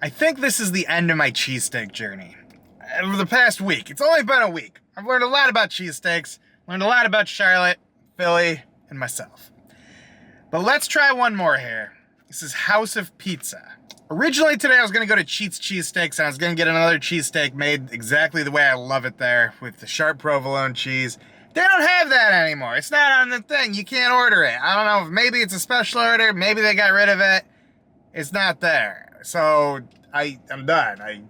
I think this is the end of my cheesesteak journey. Over the past week, it's only been a week. I've learned a lot about cheesesteaks, learned a lot about Charlotte, Philly, and myself. But let's try one more here. This is House of Pizza. Originally today I was going to go to Cheats Cheesesteaks and I was going to get another cheesesteak made exactly the way I love it there with the sharp provolone cheese. They don't have that anymore. It's not on the thing. You can't order it. I don't know if maybe it's a special order. Maybe they got rid of it. It's not there. So I'm done. I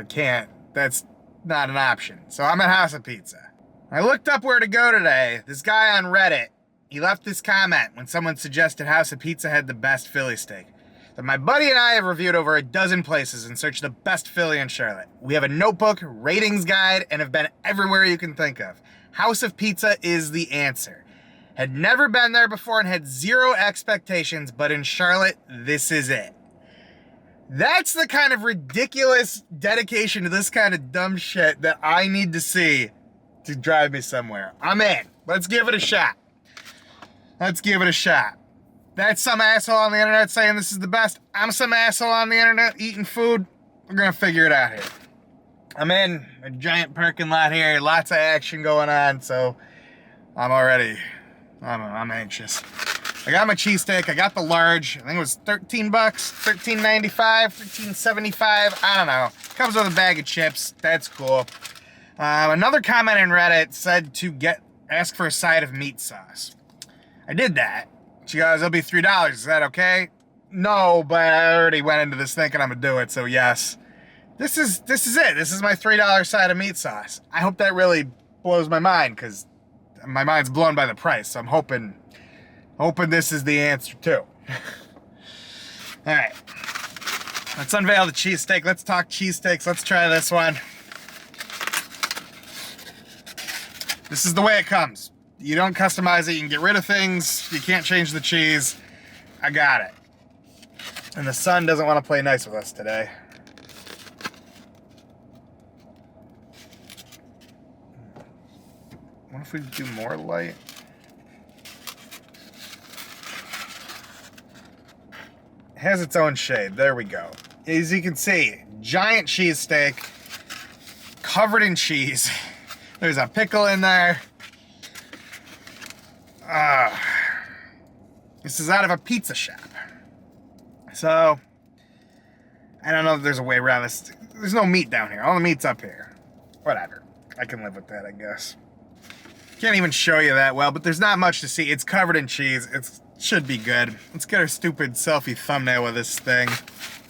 can't. That's not an option. So I'm at House of Pizza. I looked up where to go today. This guy on Reddit, he left this comment when someone suggested House of Pizza had the best Philly steak. But my buddy and I have reviewed over a dozen places and searched the best Philly in Charlotte. We have a notebook, ratings guide, and have been everywhere you can think of. House of Pizza is the answer. Had never been there before and had zero expectations, but in Charlotte, this is it. That's the kind of ridiculous dedication to this kind of dumb shit that I need to see to drive me somewhere. I'm in. Let's give it a shot. Let's give it a shot. That's some asshole on the internet saying this is the best. I'm some asshole on the internet eating food. We're gonna figure it out here. I'm in a giant parking lot here, lots of action going on, so I'm anxious. I got my cheesesteak, I got the large, I think it was $13, $13.95, $13.75, I don't know. Comes with a bag of chips, that's cool. Another comment in Reddit said to ask for a side of meat sauce. I did that. She goes, it'll be $3, is that okay? No, but I already went into this thinking I'm gonna do it, so yes. This is it. This is my $3 side of meat sauce. I hope that really blows my mind, because my mind's blown by the price, so I'm hoping this is the answer too. Alright. Let's unveil the cheesesteak. Let's talk cheesesteaks. Let's try this one. This is the way it comes. You don't customize it. You can get rid of things. You can't change the cheese. I got it. And the sun doesn't want to play nice with us today. What if we do more light? It has its own shade. There we go. As you can see, giant cheesesteak covered in cheese. There's a pickle in there. This is out of a pizza shop. So, I don't know if there's a way around this. There's no meat down here. All the meat's up here. Whatever. I can live with that, I guess. Can't even show you that well, but there's not much to see. It's covered in cheese. It should be good. Let's get our stupid selfie thumbnail with this thing.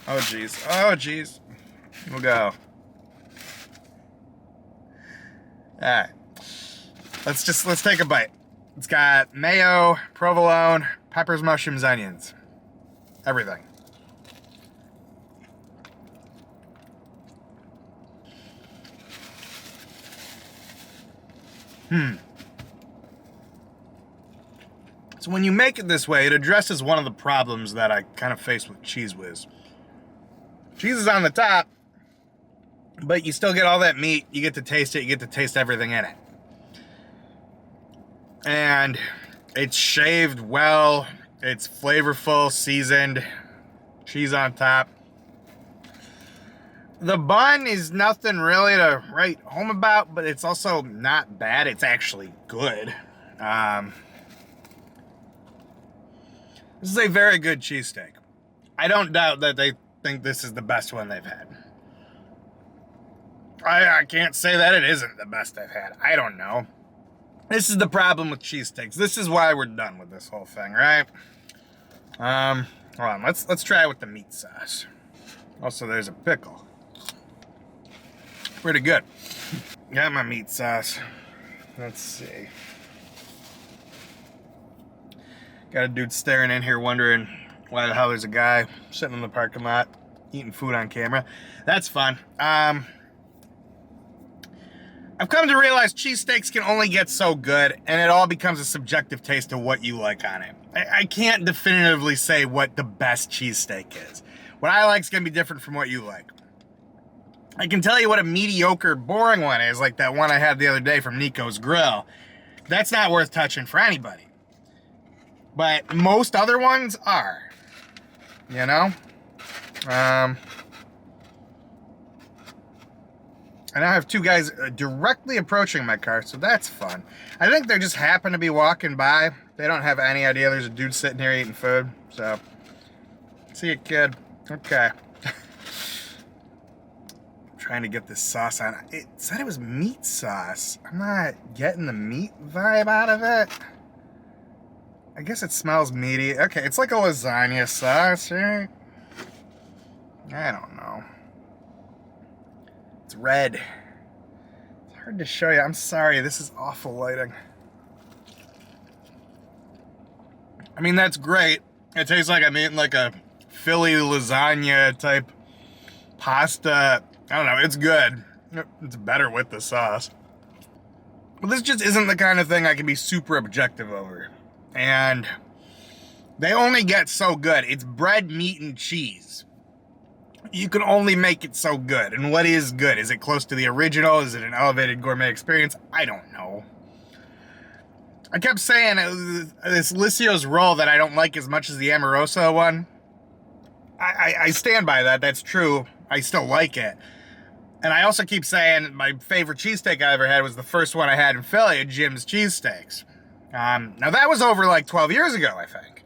Oh, jeez. Oh, jeez. We'll go. Alright. Let's take a bite. It's got mayo, provolone, peppers, mushrooms, onions. Everything. So when you make it this way, it addresses one of the problems that I kind of face with Cheese Whiz. Cheese is on the top, but you still get all that meat. You get to taste it. You get to taste everything in it. And it's shaved well. It's flavorful, seasoned. Cheese on top. The bun is nothing really to write home about, but it's also not bad. It's actually good. This is a very good cheesesteak. I don't doubt that they think this is the best one they've had. I can't say that it isn't the best they've had. I don't know. This is the problem with cheesesteaks. This is why we're done with this whole thing, right? Hold on. Let's try it with the meat sauce. Also, there's a pickle. Pretty good. Got my meat sauce. Let's see. Got a dude staring in here wondering why the hell there's a guy sitting in the parking lot eating food on camera. That's fun. I've come to realize cheesesteaks can only get so good, and it all becomes a subjective taste of what you like on it. I can't definitively say what the best cheesesteak is. What I like is going to be different from what you like. I can tell you what a mediocre, boring one is, like that one I had the other day from Nico's Grill. That's not worth touching for anybody. But most other ones are. You know? I now have two guys directly approaching my car, so that's fun. I think they just happen to be walking by. They don't have any idea there's a dude sitting here eating food, so. See you, kid. Okay. Trying to get this sauce on. It said it was meat sauce. I'm not getting the meat vibe out of it. I guess it smells meaty. Okay, it's like a lasagna sauce, right? I don't know. It's red. It's hard to show you. I'm sorry, this is awful lighting. I mean, that's great. It tastes like I'm eating like a Philly lasagna type pasta. I don't know, it's good. It's better with the sauce. But this just isn't the kind of thing I can be super objective over. And they only get so good. It's bread, meat, and cheese. You can only make it so good. And what is good? Is it close to the original? Is it an elevated gourmet experience? I don't know. I kept saying this Lissio's roll that I don't like as much as the Amoroso one. I stand by that. That's true. I still like it. And I also keep saying my favorite cheesesteak I ever had was the first one I had in Philly at Jim's Cheesesteaks. Now that was over like 12 years ago, I think.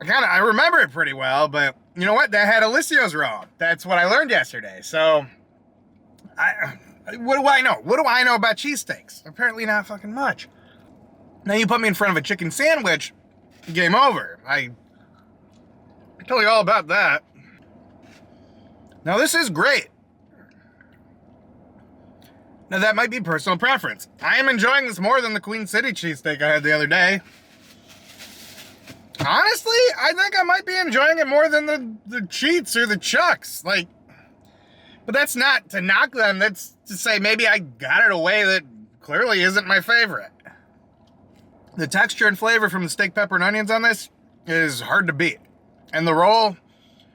I remember it pretty well, but you know what? That had Alessio's roll. That's what I learned yesterday. So, what do I know? What do I know about cheesesteaks? Apparently not fucking much. Now you put me in front of a chicken sandwich, game over. I tell you all about that. Now this is great. Now that might be personal preference. I am enjoying this more than the Queen City cheesesteak I had the other day. Honestly, I think I might be enjoying it more than the Cheats or the Chucks. Like, but that's not to knock them. That's to say maybe I got it a way that clearly isn't my favorite. The texture and flavor from the steak, pepper, and onions on this is hard to beat. And the roll,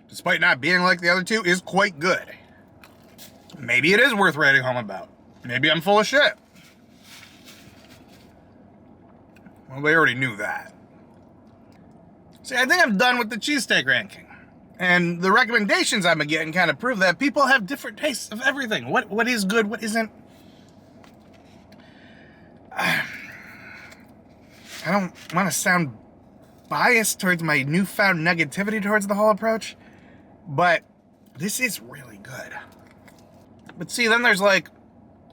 despite not being like the other two, is quite good. Maybe it is worth writing home about. Maybe I'm full of shit. Well, we already knew that. See, I think I'm done with the cheesesteak ranking. And the recommendations I've been getting kind of prove that people have different tastes of everything. What is good, what isn't. I don't want to sound biased towards my newfound negativity towards the whole approach, but this is really good. But see, then there's like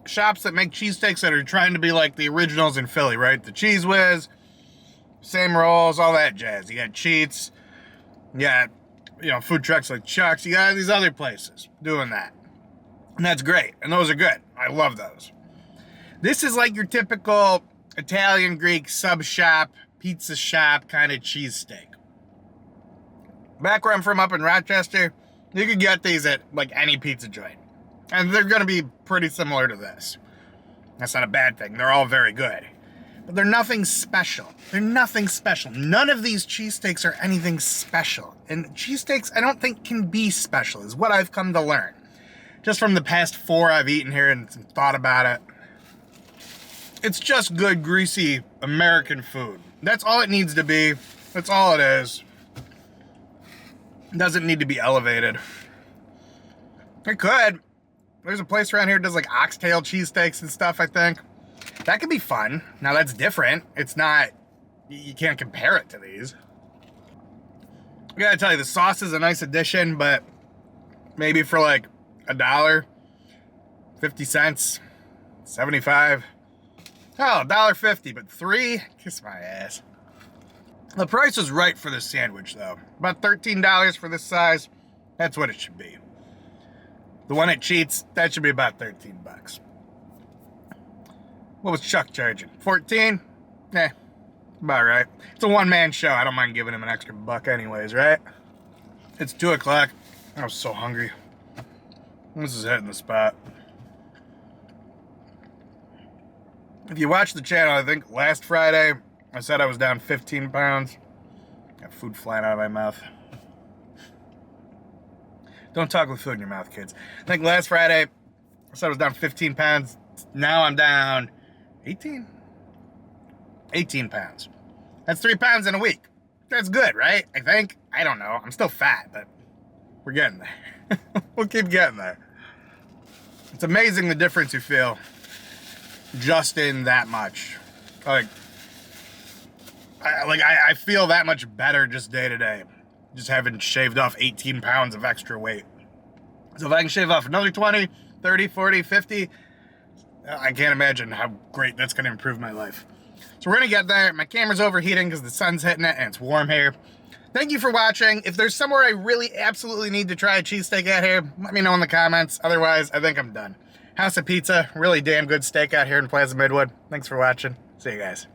shops that make cheesesteaks that are trying to be like the originals in Philly, right? The Cheese Whiz, same rolls, all that jazz. You got Cheats, you got, food trucks like Chuck's. You got these other places doing that. And that's great. And those are good. I love those. This is like your typical Italian, Greek, sub shop, pizza shop kind of cheesesteak. Back where I'm from up in Rochester, you can get these at like any pizza joint. And they're going to be pretty similar to this. That's not a bad thing. They're all very good. But they're nothing special. They're nothing special. None of these cheesesteaks are anything special. And cheesesteaks, I don't think, can be special, is what I've come to learn. Just from the past 4 I've eaten here and thought about it. It's just good, greasy American food. That's all it needs to be. That's all it is. It doesn't need to be elevated. It could. There's a place around here that does like oxtail cheesesteaks and stuff, I think. That could be fun. Now that's different. It's not, you can't compare it to these. I gotta tell you, the sauce is a nice addition, but maybe for like $1, 50 cents, 75. Oh, $1.50, but 3? Kiss my ass. The price is right for this sandwich, though. About $13 for this size. That's what it should be. The one at Cheats, that should be about 13 bucks. What was Chuck charging? 14? Eh, about right. It's a one-man show. I don't mind giving him an extra buck anyways, right? It's 2 o'clock. I was so hungry. This is hitting the spot. If you watch the channel, I think last Friday, I said I was down 15 pounds. Got food flying out of my mouth. Don't talk with food in your mouth, kids. I think last Friday, I said I was down 15 pounds. Now I'm down 18? 18 pounds. That's 3 pounds in a week. That's good, right? I think. I don't know. I'm still fat, but we're getting there. We'll keep getting there. It's amazing the difference you feel just in that much. I feel that much better just day to day, just having shaved off 18 pounds of extra weight. So if I can shave off another 20, 30, 40, 50, I can't imagine how great that's going to improve my life. So we're going to get there. My camera's overheating because the sun's hitting it and it's warm here. Thank you for watching. If there's somewhere I really absolutely need to try a cheesesteak at here, let me know in the comments. Otherwise, I think I'm done. House of Pizza, really damn good steak out here in Plaza Midwood. Thanks for watching. See you guys.